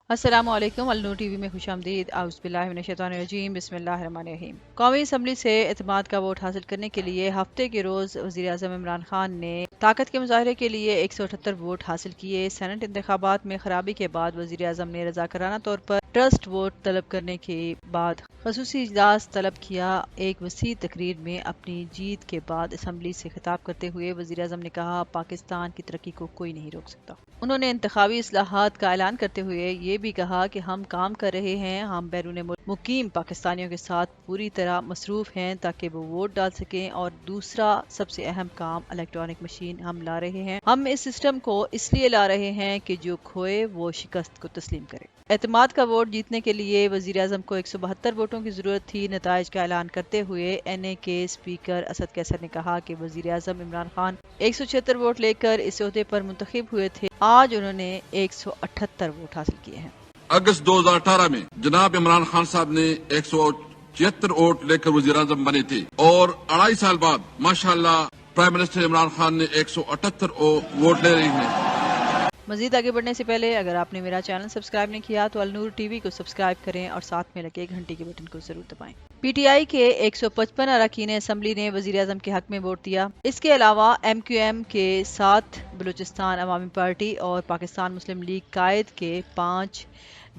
السلام علیکم، النور ٹی وی میں خوش آمدید۔ اعوذ باللہ من الشیطان الرجیم، بسم اللہ الرحمن الرحیم۔ قومی اسمبلی سے اعتماد کا ووٹ حاصل کرنے کے لیے ہفتے کے روز وزیر اعظم عمران خان نے طاقت کے مظاہرے کے لیے 178 ووٹ حاصل کیے۔ سینٹ انتخابات میں خرابی کے بعد وزیر اعظم نے رضاکارانہ طور پر ٹرسٹ ووٹ طلب کرنے کے بعد خصوصی اجلاس طلب کیا۔ ایک وسیع تقریر میں اپنی جیت کے بعد اسمبلی سے خطاب کرتے ہوئے وزیر اعظم نے کہا، پاکستان کی ترقی کو کوئی نہیں روک سکتا۔ انہوں نے انتخابی اصلاحات کا اعلان کرتے ہوئے یہ بھی کہا کہ ہم کام کر رہے ہیں، ہم بیرون ملک مقیم پاکستانیوں کے ساتھ پوری طرح مصروف ہیں تاکہ وہ ووٹ ڈال سکیں، اور دوسرا سب سے اہم کام الیکٹرانک مشین ہم لا رہے ہیں۔ ہم اس سسٹم کو اس لیے لا رہے ہیں کہ جو کھوئے وہ شکست کو تسلیم کرے۔ اعتماد کا ووٹ جیتنے کے لیے وزیر اعظم کو 172 ووٹوں کی ضرورت تھی۔ نتائج کا اعلان کرتے ہوئے این اے کے اسپیکر اسد قیصر نے کہا کہ وزیر اعظم عمران خان 176 ووٹ لے کر اس عہدے پر منتخب ہوئے تھے۔ آج انہوں نے 178 ووٹ حاصل کیے ہیں۔ اگست 2018 میں جناب عمران خان صاحب نے 176 ووٹ لے کر وزیر اعظم بنے تھے، اور 2.5 سال بعد ماشاءاللہ پرائم منسٹر عمران خان نے 178 ووٹ لے رہے ہیں۔ مزید آگے بڑھنے سے پہلے اگر آپ نے میرا چینل سبسکرائب نہیں کیا تو النور ٹی وی کو سبسکرائب کریں اور ساتھ میں لگے گھنٹی کے بٹن کو ضرور دبائیں۔ پی ٹی آئی کے 155 اراکین اسمبلی نے وزیر اعظم کے حق میں ووٹ دیا۔ اس کے علاوہ ایم کیو ایم کے 7، بلوچستان عوامی پارٹی اور پاکستان مسلم لیگ قائد کے 5،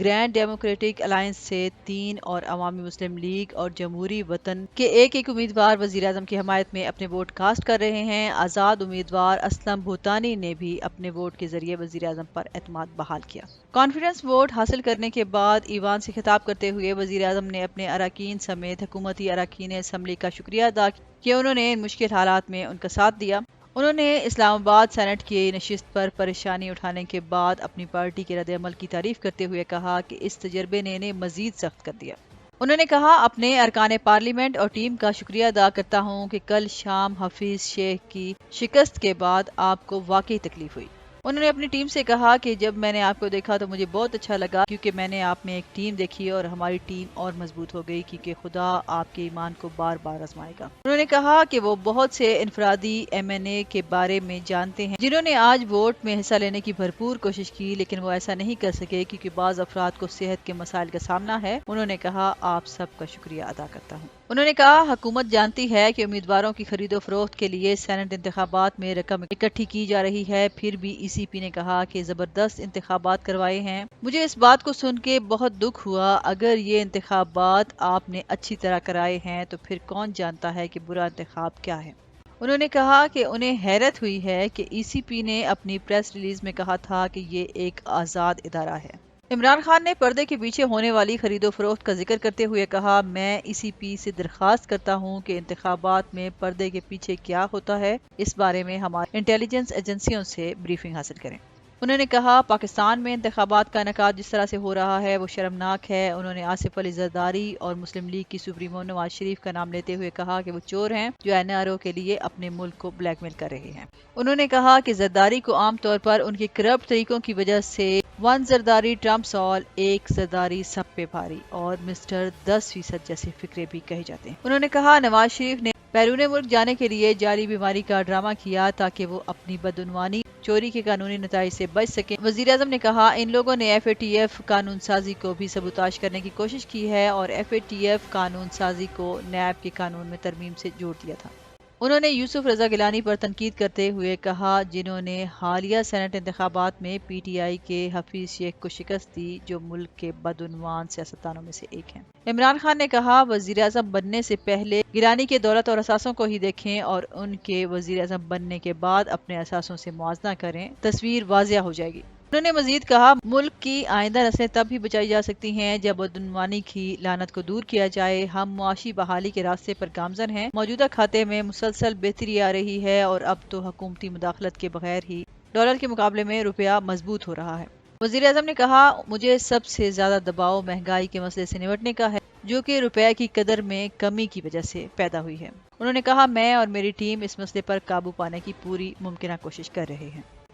گرینڈ ڈیموکریٹک الائنس سے 3 اور عوامی مسلم لیگ اور جمہوری وطن کے ایک امیدوار وزیر اعظم کی حمایت میں اپنے ووٹ کاسٹ کر رہے ہیں۔ آزاد امیدوار اسلم بھوتانی نے بھی اپنے ووٹ کے ذریعے وزیر اعظم پر اعتماد بحال کیا۔ کانفیڈنس ووٹ حاصل کرنے کے بعد ایوان سے خطاب کرتے ہوئے وزیر اعظم نے اپنے اراکین سمیت حکومتی اراکین اسمبلی کا شکریہ ادا کیا کہ انہوں نے ان مشکل حالات میں ان کا ساتھ دیا۔ انہوں نے اسلام آباد سینٹ کی نشست پر پریشانی اٹھانے کے بعد اپنی پارٹی کے رد عمل کی تعریف کرتے ہوئے کہا کہ اس تجربے نے انہیں مزید سخت کر دیا۔ انہوں نے کہا، اپنے ارکان پارلیمنٹ اور ٹیم کا شکریہ ادا کرتا ہوں کہ کل شام حفیظ شیخ کی شکست کے بعد آپ کو واقعی تکلیف ہوئی۔ انہوں نے اپنی ٹیم سے کہا کہ جب میں نے آپ کو دیکھا تو مجھے بہت اچھا لگا، کیونکہ میں نے آپ میں ایک ٹیم دیکھی اور ہماری ٹیم اور مضبوط ہو گئی، کیونکہ خدا آپ کے ایمان کو بار بار آزمائے گا۔ انہوں نے کہا کہ وہ بہت سے انفرادی ایم این اے کے بارے میں جانتے ہیں جنہوں نے آج ووٹ میں حصہ لینے کی بھرپور کوشش کی، لیکن وہ ایسا نہیں کر سکے کیونکہ بعض افراد کو صحت کے مسائل کا سامنا ہے۔ انہوں نے کہا، آپ سب کا شکریہ ادا کرتا ہوں۔ انہوں نے کہا، حکومت جانتی ہے کہ امیدواروں کی خرید و فروخت کے لیے سینٹ انتخابات میں رقم اکٹھی کی جا رہی ہے، پھر بھی ای سی پی نے کہا کہ زبردست انتخابات کروائے ہیں۔ مجھے اس بات کو سن کے بہت دکھ ہوا۔ اگر یہ انتخابات آپ نے اچھی طرح کرائے ہیں تو پھر کون جانتا ہے کہ برا انتخاب کیا ہے۔ انہوں نے کہا کہ انہیں حیرت ہوئی ہے کہ ای سی پی نے اپنی پریس ریلیز میں کہا تھا کہ یہ ایک آزاد ادارہ ہے۔ عمران خان نے پردے کے پیچھے ہونے والی خرید و فروخت کا ذکر کرتے ہوئے کہا، میں ای سی پی سے درخواست کرتا ہوں کہ انتخابات میں پردے کے پیچھے کیا ہوتا ہے اس بارے میں ہماری انٹیلیجنس ایجنسیوں سے بریفنگ حاصل کریں۔ انہوں نے کہا، پاکستان میں انتخابات کا انعقاد جس طرح سے ہو رہا ہے وہ شرمناک ہے۔ انہوں نے آصف علی زرداری اور مسلم لیگ کی سپریمو نواز شریف کا نام لیتے ہوئے کہا کہ وہ چور ہیں جو این آر او کے لیے اپنے ملک کو بلیک میل کر رہے ہیں۔ انہوں نے کہا کہ زرداری کو عام طور پر ان کے کرپٹ طریقوں کی وجہ سے ون زرداری ٹرمپس آل، ایک زرداری سب پہ بھاری، اور مسٹر 10% جیسے فقرے بھی کہے جاتے ہیں۔ انہوں نے کہا، نواز شریف نے بیرون ملک جانے کے لیے جعلی بیماری کا ڈرامہ کیا تاکہ وہ اپنی بدعنوانی چوری کے قانونی نتائج سے بچ سکیں۔ وزیر اعظم نے کہا، ان لوگوں نے ایف اے ٹی ایف قانون سازی کو بھی سبوتاژ کرنے کی کوشش کی ہے اور ایف اے ٹی ایف قانون سازی کو نیب کے قانون میں ترمیم سے جوڑ دیا تھا۔ انہوں نے یوسف رضا گیلانی پر تنقید کرتے ہوئے کہا، جنہوں نے حالیہ سینٹ انتخابات میں پی ٹی آئی کے حفیظ شیخ کو شکست دی، جو ملک کے بدعنوان سیاستدانوں میں سے ایک ہیں۔ عمران خان نے کہا، وزیر اعظم بننے سے پہلے گیلانی کے دولت اور اثاثوں کو ہی دیکھیں اور ان کے وزیر اعظم بننے کے بعد اپنے اثاثوں سے موازنہ کریں، تصویر واضح ہو جائے گی۔ انہوں نے مزید کہا، ملک کی آئندہ نسلیں تب ہی بچائی جا سکتی ہیں جب بدعنوانی کی لعنت کو دور کیا جائے۔ ہم معاشی بحالی کے راستے پر گامزن ہیں۔ موجودہ کھاتے میں مسلسل بہتری آ رہی ہے اور اب تو حکومتی مداخلت کے بغیر ہی ڈالر کے مقابلے میں روپیہ مضبوط ہو رہا ہے۔ وزیر اعظم نے کہا، مجھے سب سے زیادہ دباؤ مہنگائی کے مسئلے سے نمٹنے کا ہے، جو کہ روپے کی قدر میں کمی کی وجہ سے پیدا ہوئی ہے۔ انہوں نے کہا، میں اور میری ٹیم اس مسئلے پر قابو پانے کی پوری ممکنہ کوشش کر رہے ہیں۔